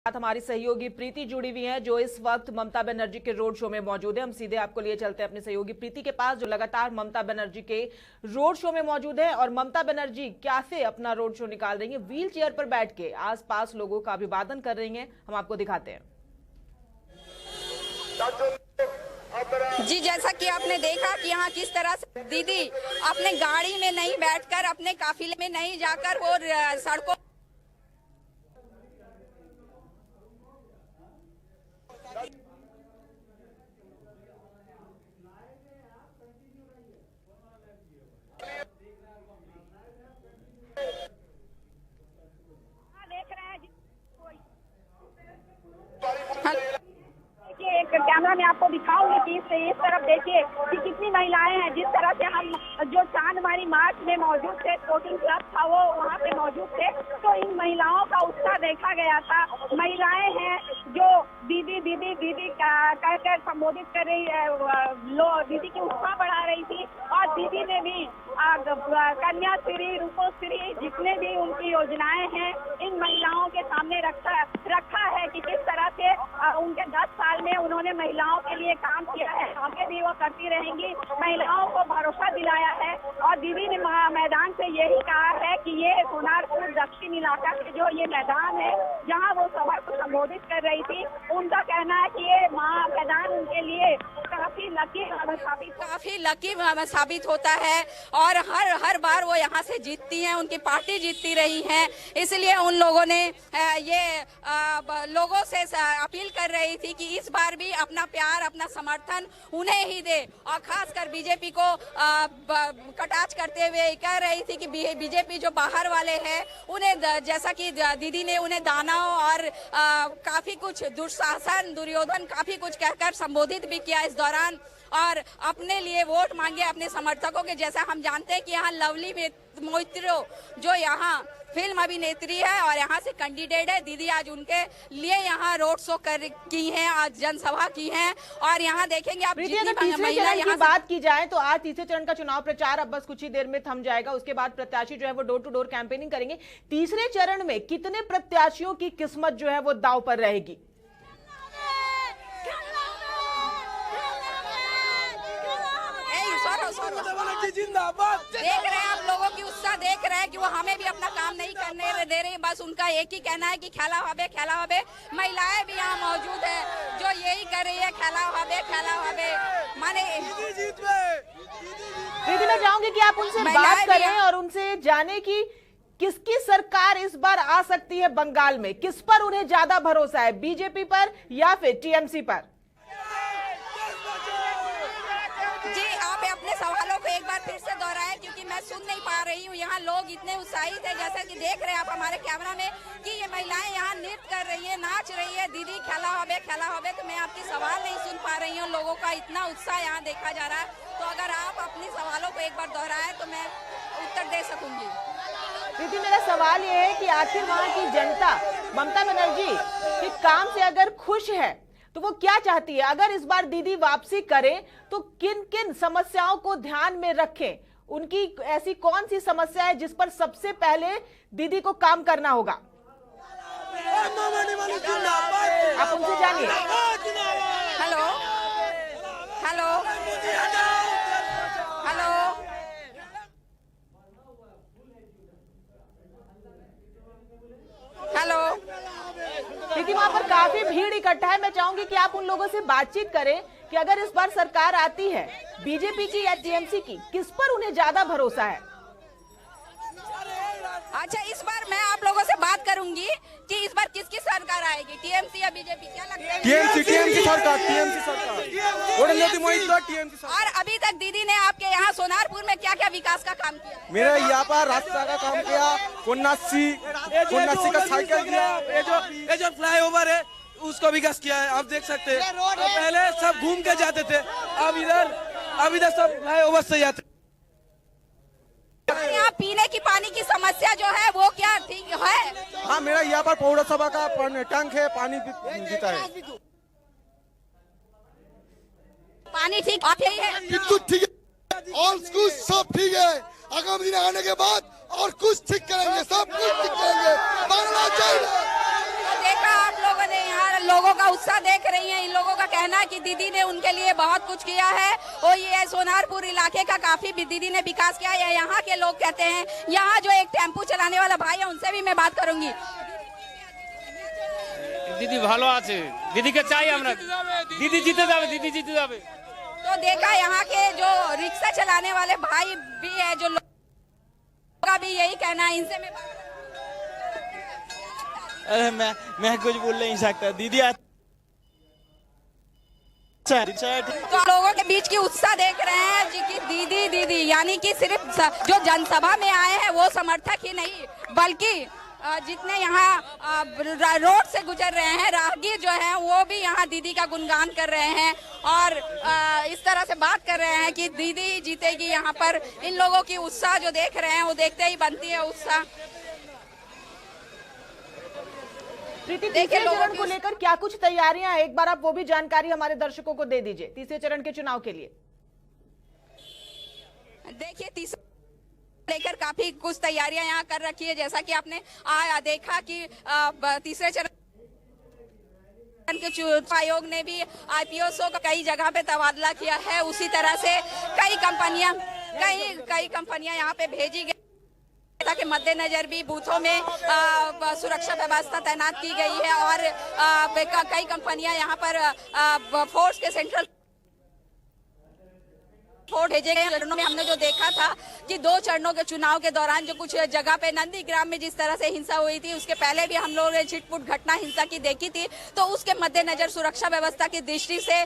साथ हमारी सहयोगी प्रीति जुड़ी हुई है जो इस वक्त ममता बनर्जी के रोड शो में मौजूद है। हम सीधे आपको लिए चलते हैं अपने सहयोगी प्रीति के पास जो लगातार ममता बनर्जी के रोड शो में मौजूद है। और ममता बनर्जी कैसे अपना रोड शो निकाल रही है, व्हील चेयर पर बैठ के आसपास लोगों का अभिवादन कर रही है, हम आपको दिखाते हैं। जी, जैसा कि आपने देखा कि यहाँ किस तरह से दीदी अपने गाड़ी में नहीं बैठकर, अपने काफिले में नहीं जाकर वो सड़कों देख रहे हैं। एक कैमरा में आपको दिखाऊंगी कि इस तरफ देखिए कि कितनी महिलाएं हैं। जिस तरह से हम जो चांदमारी मार्च में मौजूद थे, स्पोर्टिंग क्लब था वो वहाँ पे मौजूद थे, तो इन महिलाओं का उत्साह देखा गया था। महिलाएं हैं जो दीदी दीदी दीदी कहकर संबोधित कर रही है, दीदी की उत्साह बढ़ा रही थी। और दीदी ने भी कन्याश्री, रूपोश्री, जितने भी उनकी योजनाएं हैं इन महिलाओं के सामने रखा है कि किस तरह से उनके 10 साल में उन्होंने महिलाओं के लिए काम किया है, आगे भी वो करती रहेंगी। महिलाओं को भरोसा दिलाया है। और दीदी ने मैदान से यही कहा है कि ये सोनारपुर दक्षिण इलाका के जो ये मैदान है जहाँ वो सभा को संबोधित कर रही थी, उनका कहना है कि ये मैदान उनके लिए काफी लकी साबित होता है। और हर बार वो यहाँ से जीतती हैं, उनकी पार्टी जीतती रही है। इसलिए उन लोगों ने लोगों से अपील कर रही थी कि इस बार भी अपना प्यार, अपना समर्थन उन्हें ही दे। और खासकर बीजेपी को कटाक्ष करते हुए कह रही थी कि बीजेपी जो बाहर वाले हैं उन्हें, जैसा कि दीदी ने उन्हें दानव और काफी कुछ दुशासन, दुर्योधन काफी कुछ कहकर संबोधित भी किया इस दौरान। और अपने लिए वोट मांगे अपने समर्थकों के। जैसा हम जानते हैं कि यहाँ लवली मोइत्रो जो यहाँ फिल्म अभिनेत्री है और यहाँ से कैंडिडेट है, दीदी आज उनके लिए यहाँ रोड शो की है, आज जनसभा की है। और यहाँ देखेंगे आप जितनी महिला यहाँ बात की जाए तो आज तीसरे चरण का चुनाव प्रचार अब बस कुछ ही देर में थम जाएगा। उसके बाद प्रत्याशी जो है वो डोर टू डोर कैंपेनिंग करेंगे। तीसरे चरण में कितने प्रत्याशियों की किस्मत जो है वो दांव पर रहेगी? देख रहे हैं आप लोगों की उत्साह देख रहे हैं कि वो हमें भी अपना काम नहीं करने दे रही। बस उनका एक ही कहना है कि खेला हबे। महिलाएं भी यहाँ मौजूद है जो यही कर रही है, खेला हबे। माने दीदी मैं चाहूंगी कि आप उनसे बात करें और उनसे जाने की किसकी सरकार इस बार आ सकती है बंगाल में, किस पर उन्हें ज्यादा भरोसा है, बीजेपी पर या फिर टीएमसी पर? सवालों को एक बार फिर से दोहराएं क्योंकि मैं सुन नहीं पा रही हूँ। यहाँ लोग इतने उत्साहित है, जैसा कि देख रहे हैं आप हमारे कैमरा में कि ये महिलाएं यहाँ नृत्य कर रही है, नाच रही है, दीदी खेला हबे। तो मैं आपकी सवाल नहीं सुन पा रही हूँ। लोगों का इतना उत्साह यहाँ देखा जा रहा है, तो अगर आप अपने सवालों को एक बार दोहराएं तो मैं उत्तर दे सकूंगी। दीदी मेरा सवाल ये है कि आखिर वहाँ की जनता ममता बनर्जी के काम से अगर खुश है तो वो क्या चाहती है? अगर इस बार दीदी वापसी करें तो किन किन समस्याओं को ध्यान में रखें? उनकी ऐसी कौन सी समस्या है जिस पर सबसे पहले दीदी को काम करना होगा? आप उनसे जानिए। हेलो। दीदी वहां पर काफी भीड़ इकट्ठा है। मैं चाहूंगी कि आप उन लोगों से बातचीत करें कि अगर इस बार सरकार आती है बीजेपी की या टीएमसी की, किस पर उन्हें ज्यादा भरोसा है? अच्छा, इस बार मैं आप लोगों से बात करूंगी कि इस बार किसकी सरकार आएगी, टीएमसी या बीजेपी? क्या लगता है? टीएमसी सरकार। और अभी तक दीदी ने आपके यहाँ सोनारपुर में क्या क्या विकास का काम किया? मेरा यहाँ पर रास्ता का काम किया, कोन्नासी का साइकिल दिया, ये जो फ्लाईओवर है उसको विकास किया है। आप देख सकते हैं पहले सब घूम के जाते थे, अब इधर सब फ्लाईओवर से जाते। यहाँ पीने की पानी की समस्या जो है वो क्या ठीक है? हाँ, मेरा यहाँ पर पौरसभा का टैंक है, पानी पीता है। पानी ठीक है, बिल्कुल ठीक है, और कुछ सब ठीक है। आगामी दिन आने के बाद और कुछ ठीक करेंगे, सब कुछ ठीक करेंगे। देखा आप लोग कहना है कि दीदी ने उनके लिए बहुत कुछ किया है और ये सोनारपुर इलाके का काफी दीदी ने विकास किया है। यहाँ के लोग कहते हैं, यहाँ जो एक टेम्पू चलाने वाला भाई है उनसे भी मैं बात करूंगी। দিদি ভালো আছে, দিদিকে চাই আমরা, দিদি জিতে যাবে, দিদি জিতে যাবে। तो देखा यहाँ के जो रिक्शा चलाने वाले भाई भी है, जो लोग का भी यही कहना है, इनसे मैं अरे मैं कुछ बोल नहीं सकता। दीदी तो लोगों के बीच की उत्साह देख रहे हैं जी कि दीदी दीदी, यानी कि सिर्फ जो जनसभा में आए हैं वो समर्थक ही नहीं, बल्कि जितने यहाँ रोड से गुजर रहे हैं राहगीर जो हैं वो भी यहाँ दीदी का गुणगान कर रहे हैं और इस तरह से बात कर रहे हैं कि दीदी जीतेगी। यहाँ पर इन लोगों की उत्साह जो देख रहे हैं वो देखते ही बनती है उत्साह। प्रीति, तीसरे चरण को लेकर क्या कुछ तैयारियां हैं, एक बार आप वो भी जानकारी हमारे दर्शकों को दे दीजिए तीसरे चरण के चुनाव के लिए। देखिए, तीसरे लेकर काफी कुछ तैयारियां यहाँ कर रखी है, जैसा कि आपने देखा कि तीसरे चरण के चुनाव आयोग ने भी आईपीएसओ का कई जगह पे तबादला किया है। उसी तरह से कई कंपनियां यहाँ पे भेजी गई के मद्देनजर भी बूथों में सुरक्षा व्यवस्था तैनात की गई है और कई कंपनियां यहाँ पर फोर्स के सेंट्रल भेजे गए चरणों में हमने जो देखा था कि 2 चरणों के चुनाव के दौरान जो कुछ जगह पे नंदीग्राम में जिस तरह से हिंसा हुई थी, उसके पहले भी हम लोगों ने छिटपुट घटना हिंसा की देखी थी। तो उसके मद्देनजर सुरक्षा व्यवस्था की दृष्टि से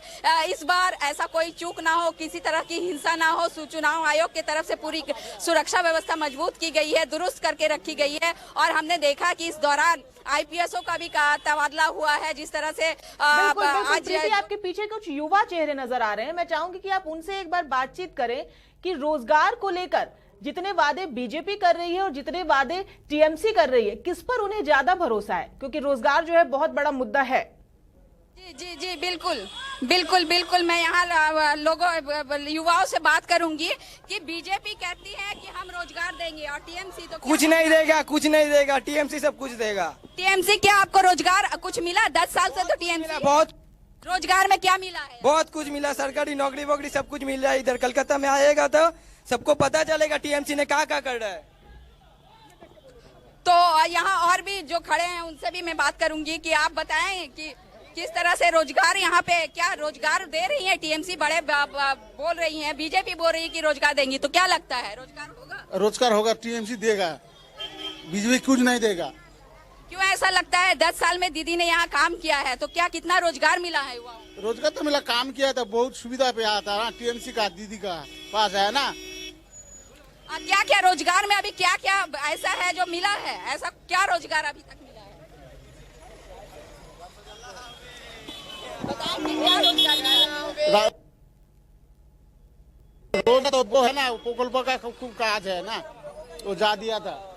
इस बार ऐसा कोई चूक ना हो, किसी तरह की हिंसा ना हो, चुनाव आयोग की तरफ से पूरी सुरक्षा व्यवस्था मजबूत की गई है, दुरुस्त करके रखी गई है। और हमने देखा कि इस दौरान आईपीएसओ का भी तबादला हुआ है, जिस तरह से आज आपके पीछे कुछ युवा चेहरे नजर आ रहे हैं। मैं चाहूंगी कि आप उनसे एक बार बातचीत करें कि रोजगार को लेकर जितने वादे बीजेपी कर रही है और जितने वादे टीएमसी कर रही है, किस पर उन्हें ज्यादा भरोसा है, क्योंकि रोजगार जो है बहुत बड़ा मुद्दा है। जी जी बिल्कुल बिल्कुल बिल्कुल। मैं यहाँ लोगों युवाओं से बात करूंगी कि बीजेपी कहती है कि हम रोजगार देंगे और टीएमसी तो कुछ नहीं देगा, कुछ नहीं देगा, टीएमसी सब कुछ देगा। टीएमसी क्या आपको रोजगार कुछ मिला? 10 साल से तो टीएमसी बहुत रोजगार में क्या मिला है? बहुत कुछ मिला, सरकारी नौकरी वोकरी सब कुछ मिल रहा है। इधर कलकत्ता में आएगा तो सबको पता चलेगा टीएमसी ने क्या कर रहा है। तो यहाँ और भी जो खड़े हैं उनसे भी मैं बात करूंगी कि आप बताएं कि किस तरह से रोजगार यहाँ पे क्या रोजगार दे रही है टीएमसी? बड़े बोल रही है, बीजेपी बोल रही है कि रोजगार देंगी, तो क्या लगता है रोजगार होगा? रोजगार होगा, टीएमसी देगा, बीजेपी कुछ नहीं देगा। क्यों ऐसा लगता है? 10 साल में दीदी ने यहाँ काम किया है, तो क्या कितना रोजगार मिला है? रोजगार तो मिला, काम किया था, बहुत सुविधा पे आता है टीएमसी का, दीदी का पास है ना। क्या क्या रोजगार में अभी क्या क्या ऐसा है जो मिला है? ऐसा क्या रोजगार अभी तक मिला है? बताएंगे क्या रोजगार मिला? रोड तो वो है ना, प्रकल्प का खूब काज है ना, वो जा दिया था।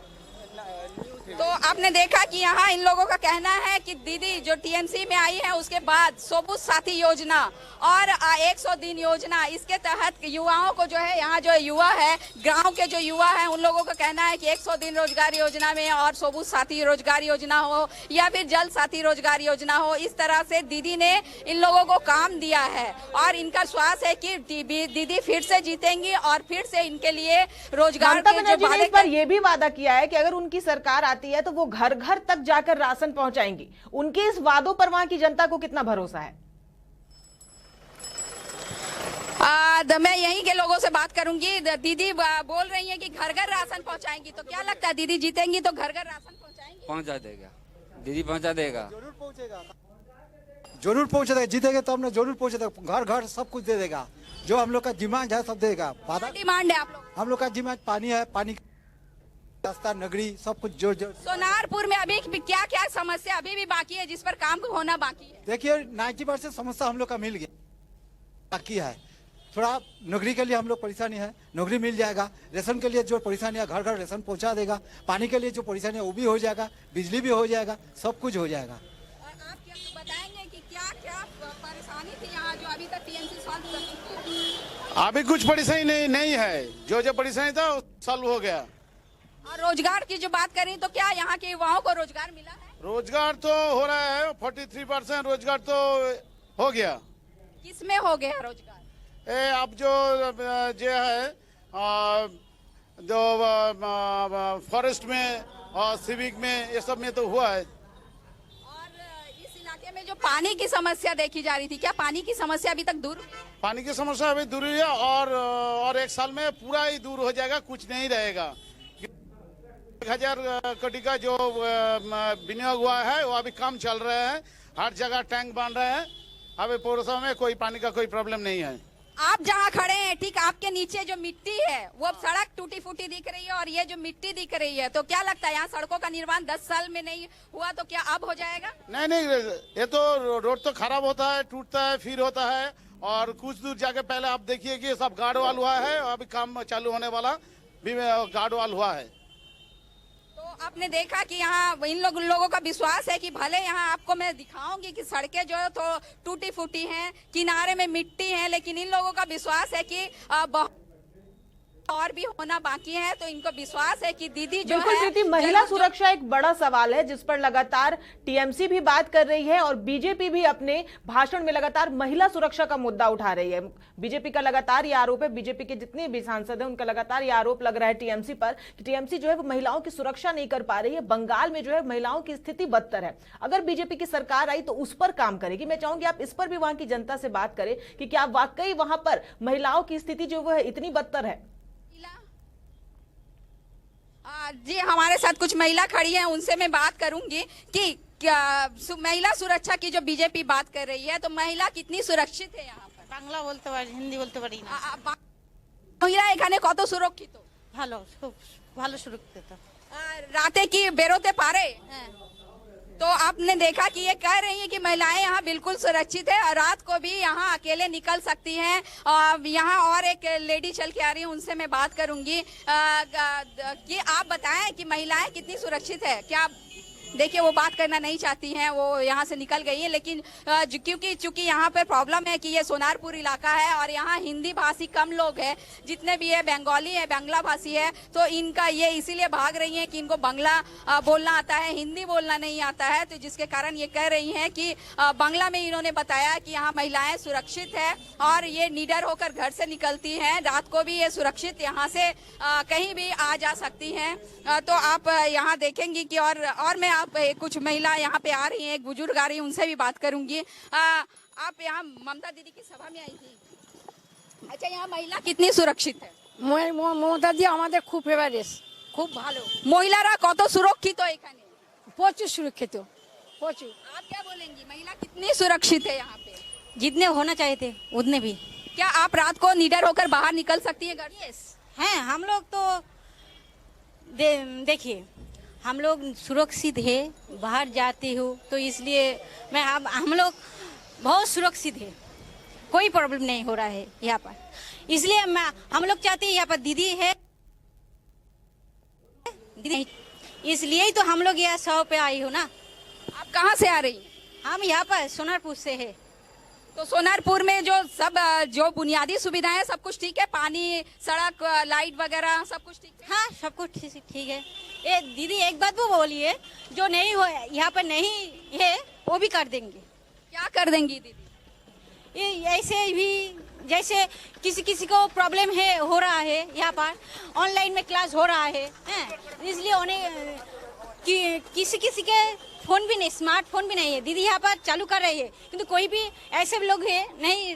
तो आपने देखा कि यहाँ इन लोगों का कहना है कि दीदी जो टीएमसी में आई है उसके बाद सबूत साथी योजना और 100 दिन योजना, इसके तहत युवाओं को जो है, यहाँ जो युवा है गांव के जो युवा है उन लोगों का कहना है कि 100 दिन रोजगार योजना में और सबूत साथी रोजगार योजना हो या फिर जल साथी रोजगार योजना हो, इस तरह से दीदी ने इन लोगों को काम दिया है और इनका विश्वास है कि दीदी फिर से जीतेंगी और फिर से इनके लिए रोजगार के जो इस बार ये भी वादा किया है कि अगर उनकी सरकार आती है तो वो घर घर तक जाकर राशन पहुंचाएंगी। उनके इस वादों पर वहां की जनता को कितना भरोसा है? मैं यहीं के लोगों से बात करूंगी। दीदी बोल रही है कि घर घर राशन पहुंचाएंगी, तो क्या लगता है दीदी जीतेंगी तो घर घर राशन पहुंचाएंगी? पहुंचा देगा दीदी, पहुंचा देगा, जरूर पहुंचेगा, जरूर पहुंचा देगा। जीतेगा तो हमने जरूर पहुंचा देगा, घर घर सब कुछ दे देगा, जो हम लोग का डिमांड है सब देगा। डिमांड है आप लोग? हम लोग का डिमांड पानी है, पानी रास्ता नगरी सब कुछ जो सोनारपुर में अभी क्या क्या समस्या अभी भी बाकी है जिस पर काम होना बाकी है? देखिए 90% समस्या हम लोग का मिल गया, बाकी है थोड़ा नौकरी के लिए हम लोग परेशानी है, नौकरी मिल जाएगा। रेशन के लिए जो परेशानी है घर घर रेशन पहुंचा देगा। पानी के लिए जो परेशानी है वो भी हो जाएगा, बिजली भी हो जाएगा, सब कुछ हो जाएगा। आप क्या बताएंगे कि क्या क्या परेशानी थी यहाँ जो अभी तक टीएमसी सॉल्व कर चुकी है? अभी कुछ परेशानी नहीं है, जो परेशानी था सॉल्व हो गया। और रोजगार की जो बात करें तो क्या यहाँ के युवाओं को रोजगार मिला है? रोजगार तो हो रहा है, 43% रोजगार तो हो गया। किसमें हो गया रोजगार? अब जो है जो फॉरेस्ट में और सिविक में ये सब में तो हुआ है। और इस इलाके में जो पानी की समस्या देखी जा रही थी, क्या पानी की समस्या अभी तक दूर? पानी की समस्या अभी दूर हुई है और 1 साल में पूरा ही दूर हो जाएगा, कुछ नहीं रहेगा। 1000 कोटी का जो विनियोग हुआ है वो अभी काम चल रहे हैं, हर जगह टैंक बन रहे हैं। अभी पौरसा में कोई पानी का कोई प्रॉब्लम नहीं है। आप जहाँ खड़े हैं ठीक आपके नीचे जो मिट्टी है वो सड़क टूटी फूटी दिख रही है और ये जो मिट्टी दिख रही है, तो क्या लगता है यहाँ सड़कों का निर्माण 10 साल में नहीं हुआ तो क्या अब हो जाएगा? नहीं, ये तो रोड तो खराब होता है, टूटता है, फिर होता है। और कुछ दूर जाके पहले आप देखिए कि सब गार्ड वाल हुआ है, अभी काम चालू होने वाला भी गार्ड वाल हुआ है। तो आपने देखा कि यहाँ इन लोगों का विश्वास है कि भले यहाँ आपको मैं दिखाऊंगी कि सड़कें जो है तो टूटी फूटी हैं, किनारे में मिट्टी है, लेकिन इन लोगों का विश्वास है कि और भी होना बाकी है। तो इनको विश्वास है कि दीदी जो बिल्कुल है प्रीति, महिला सुरक्षा एक बड़ा सवाल है जिस पर लगातार टीएमसी भी बात कर रही है और बीजेपी भी अपने भाषण में लगातार महिला सुरक्षा का मुद्दा उठा रही है। बीजेपी का लगातार ये आरोप है, बीजेपी के जितने भी सांसद हैं उनका लगातार ये आरोप लग रहा है टीएमसी पर कि टीएमसी जो है वो महिलाओं की सुरक्षा नहीं कर पा रही है। बंगाल में जो है महिलाओं की स्थिति बदतर है। अगर बीजेपी की सरकार आई तो उस पर काम करेगी। मैं चाहूंगी आप इस पर भी वहां की जनता से बात करें कि क्या वाकई वहां पर महिलाओं की स्थिति जो वो है इतनी बदतर है। जी, हमारे साथ कुछ महिला खड़ी हैं, उनसे मैं बात करूंगी कि क्या महिला सुरक्षा की जो बीजेपी बात कर रही है तो महिला कितनी सुरक्षित है यहाँ पर? বাংলা বলতে পারি, হিন্দি বলতে পারি না। মহিলা এখানে কত সুরক্ষিত? ভালো, খুব ভালো সুরক্ষিত। राते की बेरोते पारे हैं। तो आपने देखा कि ये कह रही है कि महिलाएं यहाँ बिल्कुल सुरक्षित है और रात को भी यहाँ अकेले निकल सकती हैं। और यहाँ और एक लेडी चल के आ रही है, उनसे मैं बात करूंगी कि आप बताएं कि महिलाएं कितनी सुरक्षित है। क्या देखिए वो बात करना नहीं चाहती हैं, वो यहाँ से निकल गई है, लेकिन क्योंकि चूंकि यहाँ पर प्रॉब्लम है कि ये सोनारपुर इलाका है और यहाँ हिंदी भाषी कम लोग हैं, जितने भी है बंगाली है, बांग्ला भाषी है, तो इनका ये इसीलिए भाग रही हैं कि इनको बांग्ला बोलना आता है, हिंदी बोलना नहीं आता है। तो जिसके कारण ये कह रही हैं कि बांग्ला में इन्होंने बताया कि यहाँ महिलाएं सुरक्षित है और ये निडर होकर घर से निकलती हैं, रात को भी ये सुरक्षित यहाँ से कहीं भी आ जा सकती हैं। तो आप यहाँ देखेंगी कि और मैं आप कुछ महिला यहाँ पे आ रही हैं, एक बुजुर्ग आ रही है, उनसे भी बात करूंगी। आप यहाँ ममता दीदी की सभा में आई थी। अच्छा, यहाँ महिला कितनी सुरक्षित है? মমতা দি আমাদের খুব ফেভারিট, খুব ভালো। মহিলারা কত সুরক্ষিত এখানে? প্রচুর সুরক্ষিত, প্রচুর। आप क्या बोलेंगी, महिला कितनी सुरक्षित है यहाँ पे? जितने होना चाहिए थे उतने भी। क्या आप रात को निडर होकर बाहर निकल सकती है घर से? हैं हम लोग तो देखिए, हम लोग सुरक्षित है, बाहर जाते हो तो इसलिए हम लोग बहुत सुरक्षित है, कोई प्रॉब्लम नहीं हो रहा है यहाँ पर। इसलिए हम लोग चाहते हैं यहाँ पर दीदी है, दीदी, इसलिए ही तो हम लोग यहाँ 100 पे आई हो ना। आप कहाँ से आ रही हैं? हम यहाँ पर सोनारपुर से है। तो सोनारपुर में जो बुनियादी सुविधाएं सब कुछ ठीक है, पानी, सड़क, लाइट वगैरह सब कुछ ठीक है? हाँ, सब कुछ ठीक है। ये दीदी एक बात वो बोलिए, जो नहीं हो यहाँ पर नहीं है वो भी कर देंगे। क्या कर देंगी दीदी? ये ऐसे भी जैसे किसी को प्रॉब्लम है, हो रहा है यहाँ पर ऑनलाइन में क्लास हो रहा है, इसलिए उन्हें किसी के फोन भी नहीं, स्मार्टफोन भी नहीं है, दीदी यहाँ पर चालू कर रही है, किंतु कोई भी ऐसे लोग है नहीं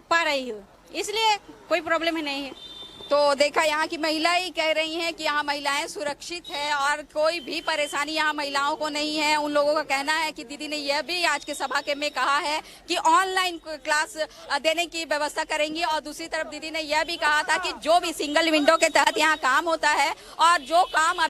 पा रही हो, इसलिए कोई प्रॉब्लम है नहीं है। तो देखा यहाँ की महिलाएं कह रही हैं कि यहाँ महिलाएं सुरक्षित है और कोई भी परेशानी यहाँ महिलाओं को नहीं है। उन लोगों का कहना है कि दीदी ने यह भी आज के सभा के में कहा है कि ऑनलाइन क्लास देने की व्यवस्था करेंगी और दूसरी तरफ दीदी ने यह भी कहा था कि जो भी सिंगल विंडो के तहत यहाँ काम होता है और जो काम